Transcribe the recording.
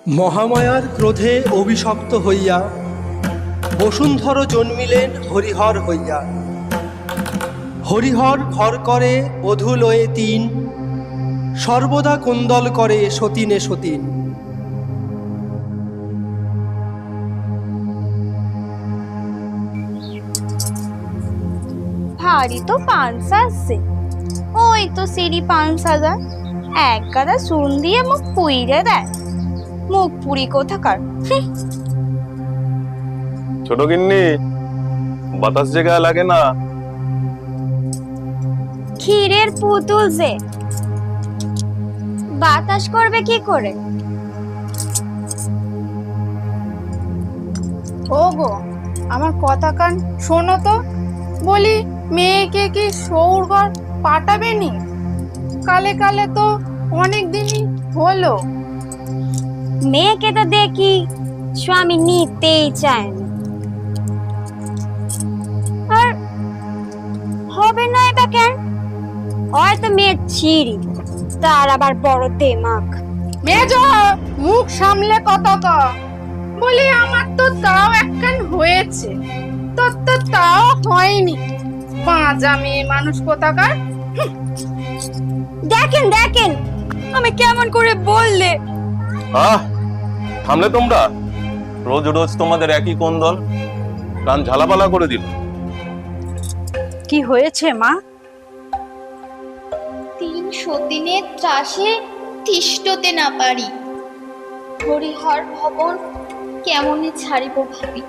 মহামায়ার ক্রোধে অভিশপ্ত হইয়া বসুন্ধর জন্মিলেন হরিহর হইয়া। হরিহর ঘর করে বধূ লয়ে তিন, সর্বদা কুন্দল করে সতীনে সতীন। ভারী তো পাঁচ আসছে, ওই তো সিঁড়ি 5,000। এক গাদা চুন দিয়ে মুখ পুইরে দেয়, মুখ পুরি কোথাকার। ছোট গিন্নি, বাতাস যে গায়ে লাগে না। ক্ষীরের পুতুল যে বাতাস করবে কি করে? ও গো, আমার কথা কান শোনো তো। বলি, মেয়েকে কি সৌরঘর পাঠাবে নি? কালে কালে তো অনেক দিনই হলো। মেয়েকে তো দেখি স্বামী নিতেই চায় না। আর হবে না এটা কেন? হয়তো মেয়ে ছিঁড়ি, তার আবার বড় দেমাগ। মেজ, মুখ সামলে কথা ক। বলি, আমার তো তাও একখান হয়েছে, তোর তো তাও হয়নি। পাঁচা মেয়ে মানুষ কোথাকার। দেখেন দেখেন, আমি কেমন করে বললে। থামলে তোমরা? রোজ রোজ তোমাদের একই কোন্দল, কান ঝালাপালা করে দিল। কি হয়েছে মা? 300 দিনের ত্রাসে তিষ্ঠতে না পারি। হরিহর ভবন কেমনে ছাড়িব ভাবি।